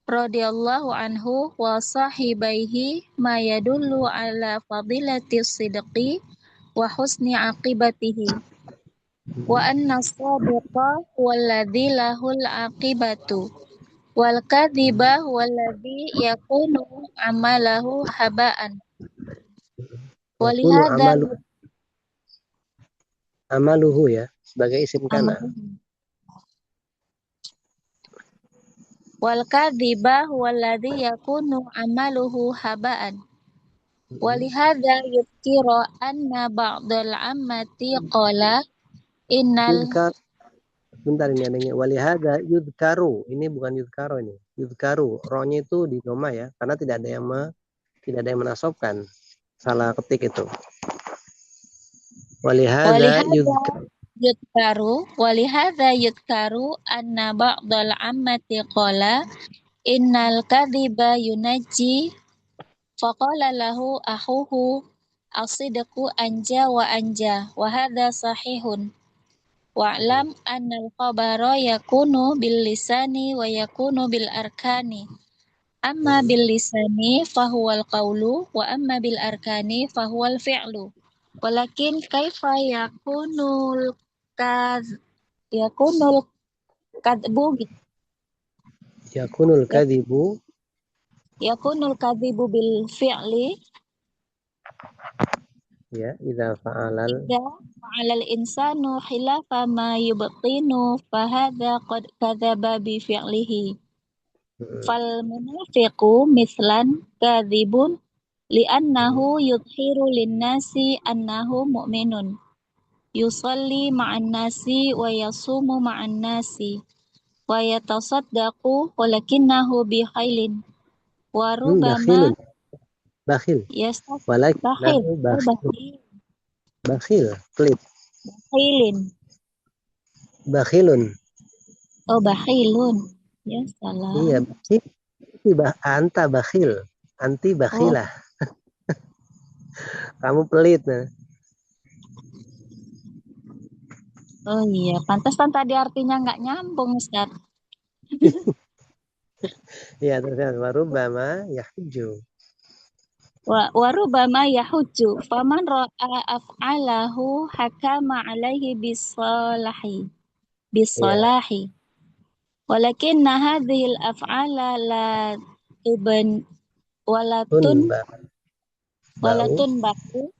radhiyallahu anhu wa sahibaihi ma yadullu ala fadilati sidqi wa husni aqibatihi. Wa anna as-sadiqa huwallazi lahul aqibatu wal kadhiba huwallazi yakunu amalahu haba'an. Yakunu Walihada amaluhu ya sebagai isim kana. amaluhu wal kadhiba huwallazi yakunu amaluhu haba'an. Walihada yudhkira anna ba'dal ammati qala innal Yudhkar, bentar ini adanya walihada yudhkaru, ini bukan yudhkaro ini. Yudhkaru, rohnya itu di doma ya, karena tidak ada yang menasobkan. Salah ketik itu. Walihada yudhkaru anna ba'dal ammati qala innal kadhiba yunaji faqala lahu akhuhu as-sidqu anja wa anja wa hadha sahihun wa'lam annal khabara yakunu bil lisani wa yakunu bil arkani amma bil lisani fahuwal qawlu wa amma bil arkani fahuwal fi'lu walakin kaifa yakunul kadbu yakunul kadhibu yakunul kadhibu bil fi'li ya idza fa'alal insanu khilafa ma yubtinu fahadha qad kadzaba bi fi'lihi fal munafiqu mislan kadhibun li'annahu yudhiru linnasi annahu mu'minun yusalli ma'an nasi wa yasumu ma'an nasi wa yatasaddaqu walakinnahu bi khailin wa rubama bakhil bakhil pelit bakhilun bakhilun ya salah iya anta bakhil anti bakhilah kamu pelit nah. Oh iya, pantesan tadi artinya nggak nyambung, Ustaz. Iya, terus warubama yahju. Warubama yahju. Faman ra'a af'alahu hakama alaihi bisolahi. Walakinna hadhil af'ala la ibn walatun baku.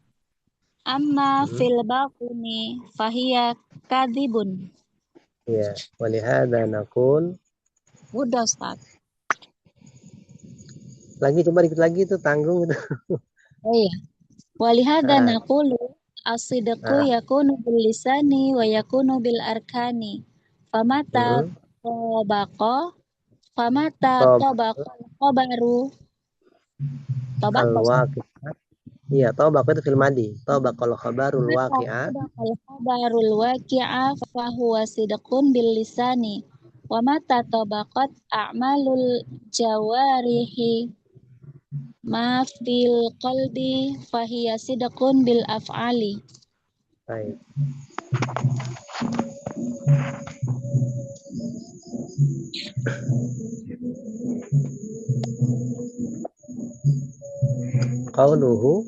Amma fil bakuni fahiya kadhibun. Ya, walihada naqul. Udah, Ustaz. Lagi coba dikit lagi itu tanggung itu. Oh iya. Walihada naqulu as-sidqu yakunu bil lisani wa yakunu bil arkani. Famata tabaqa al-khabaru iya, tabaqa itu fil madi. Tabaqal khabarul waqi'a. Khabarul waqi'a fa huwa sidqun bil lisani. Wa mata tabaqat a'malul jawarihi ma fil qalbi fa hiya sidqun bil af'ali. Baik. Qauluhu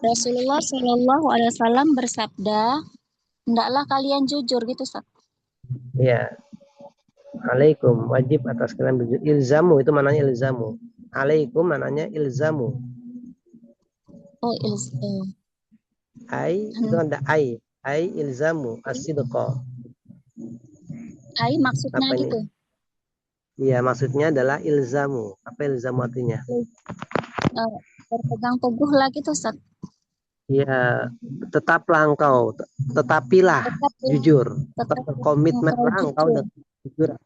Rasulullah Shallallahu Alaihi Wasallam bersabda, hendaklah kalian jujur gitu, Ustaz. Iya. Alaikum, wajib atas kalian jujur. Ilzamu itu mananya ilzamu. Alaikum mananya ilzamu. Oh, ilzamu. Ai itu ada ai ilzamu as-sidqa. Ai maksudnya apa gitu. Iya, maksudnya adalah ilzamu. Apa ilzamu artinya? Berpegang teguh lah gitu, Ustaz. Iya, tetaplah engkau, tetapilah jujur, komitmenlah engkau dengan jujur.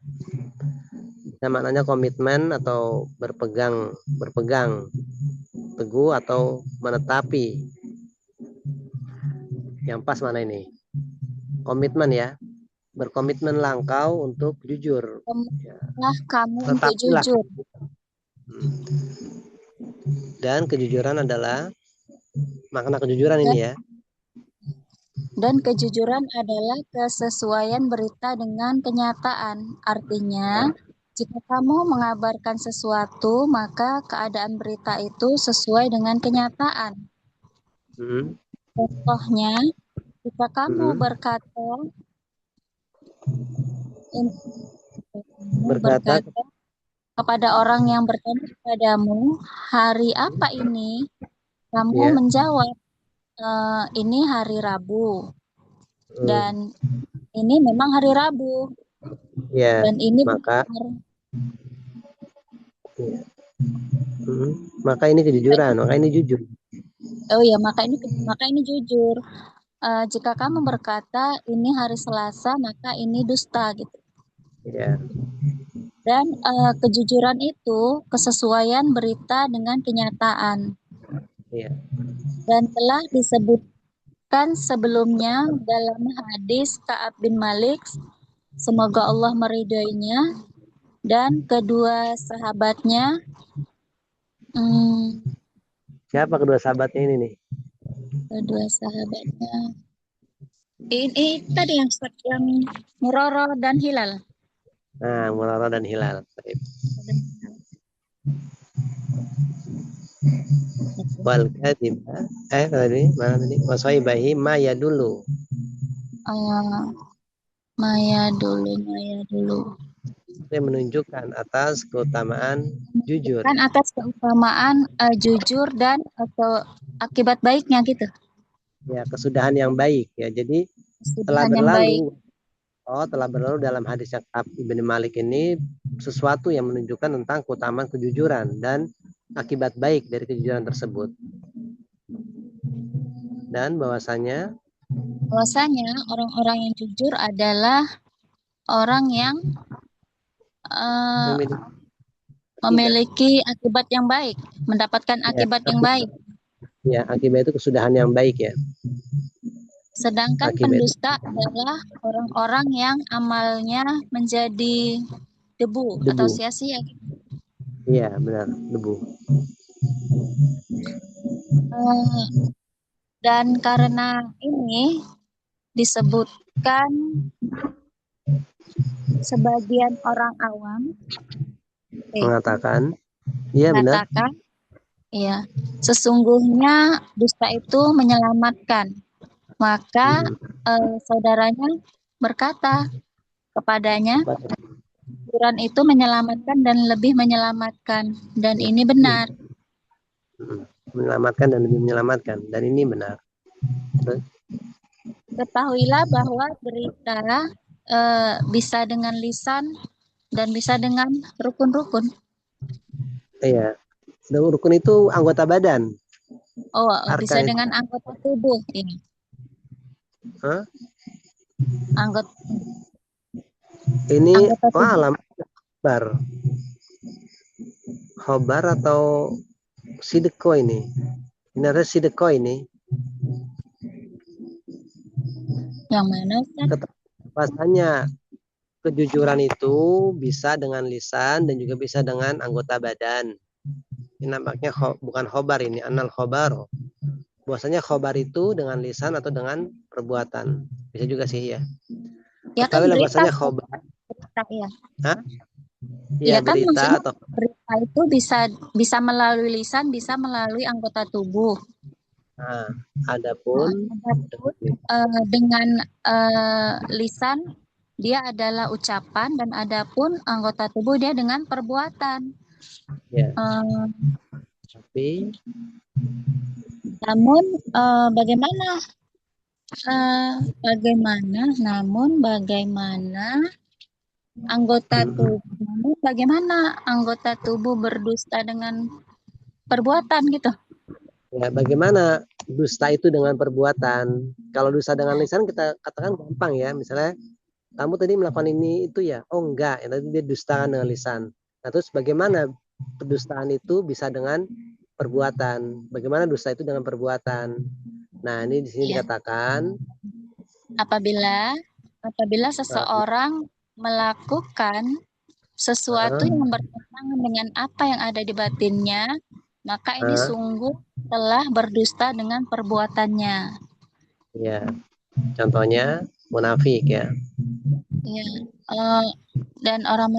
Nah, maknanya komitmen atau berpegang teguh atau menetapi. Yang pas mana ini? Komitmen ya, berkomitmenlah engkau untuk jujur. Nah, kamu untuk jujur. Dan kejujuran adalah makna kejujuran ini ya. Dan kejujuran adalah kesesuaian berita dengan kenyataan. Artinya, jika kamu mengabarkan sesuatu, maka keadaan berita itu sesuai dengan kenyataan. Contohnya, Jika kamu berkata Berkata, kepada orang yang bertanya kepadamu, hari apa ini? Kamu ya, menjawab, ini hari Rabu. hmm, Dan ini memang hari Rabu. ya, Dan ini maka, benar. ya, maka ini kejujuran, maka ini jujur. Oh ya, maka ini jujur. Jika kamu berkata ini hari Selasa, maka ini dusta gitu. Ya, Dan kejujuran itu kesesuaian berita dengan kenyataan. ya, Dan telah disebutkan sebelumnya dalam hadis Ka'ab bin Malik, semoga Allah meridhoinya, dan kedua sahabatnya. Siapa kedua sahabatnya ini nih? Kedua sahabatnya. Ini tadi yang Muroro dan Hilal. Nah, Murarah dan Hilal. Wal kadhiba, tadi mana tadi? Wasaibahi ma ya dulu. Maya dulu. Yang menunjukkan atas keutamaan jujur. Kan atas keutamaan jujur dan atau akibat baiknya gitu. Ya, kesudahan yang baik ya. Jadi telah Kesudahan yang baik. berlalu dalam hadis yang Ka'ab bin Malik ini sesuatu yang menunjukkan tentang keutamaan kejujuran dan akibat baik dari kejujuran tersebut. Dan bahwasanya orang-orang yang jujur adalah orang yang memiliki akibat yang baik, mendapatkan akibat yang baik. Ya, akibat itu kesudahan yang baik ya. Sedangkan pendusta adalah orang-orang yang amalnya menjadi debu. Atau sia-sia. Iya, benar, debu. Dan karena ini disebutkan sebagian orang awam mengatakan, iya benar. Iya, sesungguhnya dusta itu menyelamatkan. Maka saudaranya berkata kepadanya, kejujuran itu menyelamatkan dan lebih menyelamatkan, dan ini benar. Menyelamatkan dan lebih menyelamatkan, dan ini benar. Ketahuilah bahwa berita bisa dengan lisan dan bisa dengan rukun-rukun. Iya, rukun itu anggota badan. Oh, bisa dengan anggota tubuh. Ini. Hah? Anggota. Ini alam khobar atau sideko ini. Ini ada sideko ini. Yang mana? Bahasanya kejujuran itu bisa dengan lisan dan juga bisa dengan anggota badan. Ini nampaknya bukan khobar ini, anal khobar. Bahwasanya khobar itu dengan lisan atau dengan perbuatan. Bisa juga sih ya. Ya kan bahasanya khobar. Berita, ya. Hah? Ya kan berita atau berita itu bisa melalui lisan, bisa melalui anggota tubuh. Nah, adapun dengan lisan dia adalah ucapan, dan adapun anggota tubuh dia dengan perbuatan. Ya. Tapi namun bagaimana anggota tubuh berdusta dengan perbuatan gitu. Ya, bagaimana dusta itu dengan perbuatan? Kalau dusta dengan lisan kita katakan gampang ya. Misalnya kamu tadi melakukan ini itu ya. Oh enggak, ya, tadi dia dustakan dengan lisan. Nah, terus bagaimana kedustaan itu bisa dengan perbuatan? Bagaimana dusta itu dengan perbuatan? Nah, ini di sini dikatakan apabila seseorang melakukan sesuatu yang bertentangan dengan apa yang ada di batinnya, maka ini sungguh telah berdusta dengan perbuatannya. Ya, contohnya munafik ya. Ya, dan orang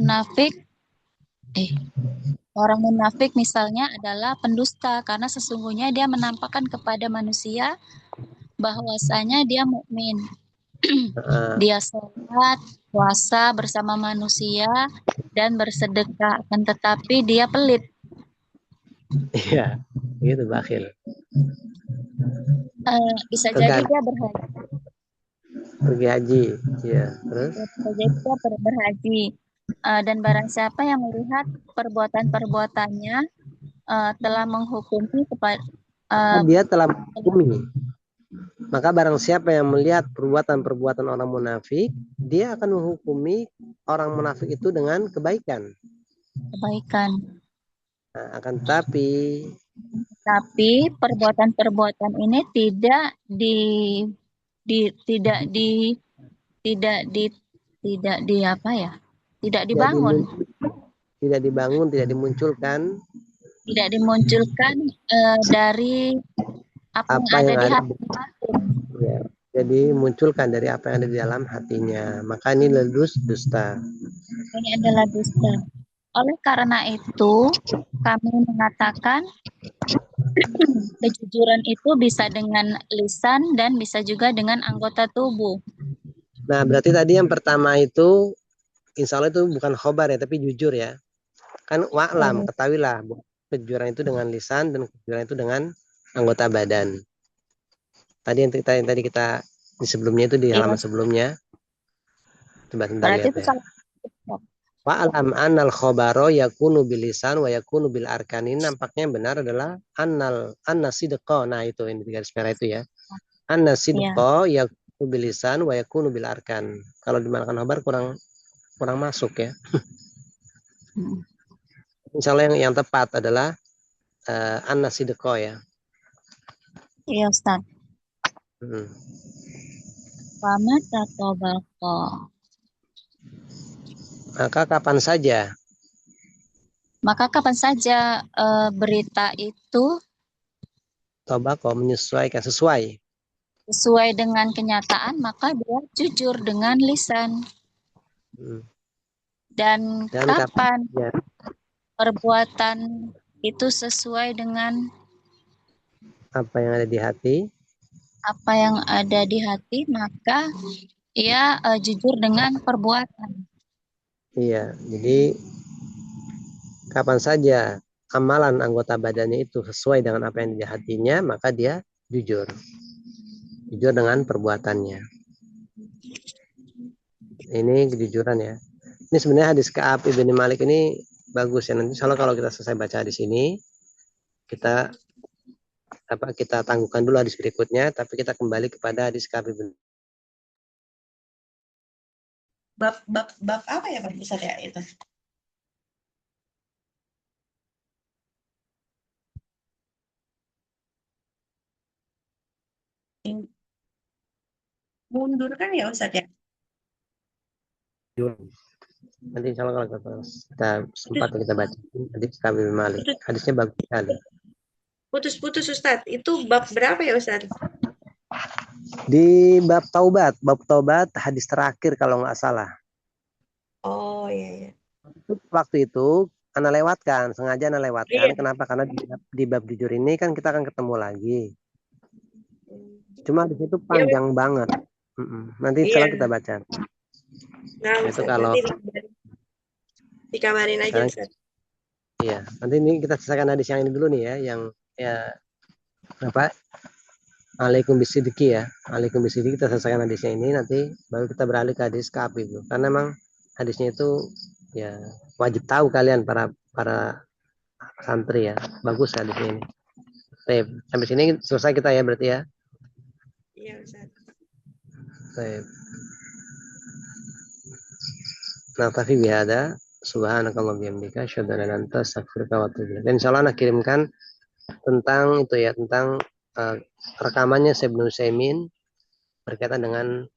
munafik misalnya adalah pendusta, karena sesungguhnya dia menampakkan kepada manusia bahwasanya dia mukmin. Dia sholat, puasa bersama manusia, dan bersedekah. Akan tetapi dia pelit. Iya, gitu bakhil. Bisa jadi dia berhaji. Pergi haji, ya. Terus? Bisa jadi dia berhaji. Dan barang siapa yang melihat perbuatan-perbuatannya telah menghukumi kepada dia telah menghukumi. Maka barang siapa yang melihat perbuatan-perbuatan orang munafik, dia akan menghukumi orang munafik itu dengan kebaikan. Nah, akan tapi perbuatan-perbuatan ini tidak dibangun. Tidak dibangun, tidak dimunculkan. Tidak dimunculkan dari apa yang ada di hati. Ya, jadi munculkan dari apa yang ada di dalam hatinya. Maka ini dusta. Ini adalah dusta. Oleh karena itu, kami mengatakan kejujuran itu bisa dengan lisan dan bisa juga dengan anggota tubuh. Nah, berarti tadi yang pertama itu insya Allah itu bukan khobar ya, tapi jujur ya. Kan wa'lam, ketahuilah kejujuran itu dengan lisan dan kejujuran itu dengan anggota badan. Tadi yang tadi kita di sebelumnya itu di halaman sebelumnya. Coba sebentar lihat ya. Wa'lam annal khobaro yakunu bil lisan wa yakunu bil arkan. Ini nampaknya yang benar adalah anna sidqa. Nah itu ini di garis merah itu ya. Anna sidqa yakunu bil lisan wa yakunu bil arkan. Kalau dimaknakan khobar kurang masuk ya. Misalnya yang tepat adalah anna sidqa ya. Iya Ustaz. Fama tatobako. Maka kapan saja berita itu tobako menyesuaikan sesuai dengan kenyataan, maka dia jujur dengan lisan. Dan kapan perbuatan itu sesuai dengan apa yang ada di hati, maka ia jujur dengan perbuatan. Iya, jadi kapan saja amalan anggota badannya itu sesuai dengan apa yang di hatinya, maka dia jujur dengan perbuatannya. Ini kejujuran ya. Ini sebenarnya hadis Ka'ab ibn Malik ini bagus ya. Nanti kalau kita selesai baca di sini, kita tangguhkan dulu hadis berikutnya, tapi kita kembali kepada hadis Ka'ab ibn. Bab apa ya Pak Ustaz ya itu? Mundur kan ya Ustaz ya? Nanti insya Allah kalau kita sempat kita baca hadis Ka'ab ibn Malik. Hadisnya bagus sekali. Putus Ustaz. Itu bab berapa ya Ustaz? Di bab taubat hadis terakhir kalau nggak salah. Oh iya. Waktu itu sengaja Ana lewatkan. Iya. Kenapa? Karena di bab jujur ini kan kita akan ketemu lagi. Cuma di situ panjang banget. Nanti setelah kita baca. Nah, itu kalau dikabarin aja Ustaz. Iya, nanti ini kita selesaikan hadis yang ini dulu nih ya, yang apa? Alaikum bisidiki ya. Alaikum bisidiki kita selesaikan hadisnya ini, nanti baru kita beralih ke hadis Ka'ab itu. Karena memang hadisnya itu ya wajib tahu kalian para santri ya. Bagus hadisnya ini. Baik, sampai sini selesai kita ya berarti ya. Iya Ustaz. Baik. Naktafi bihada subhanakallah bihamdika asyhadu an la ilaha illa anta astaghfiruka wa atubu ilaik. Dan insyaallah nak kirimkan tentang itu ya, tentang rekamannya Syekh Ibnu Utsaimin berkaitan dengan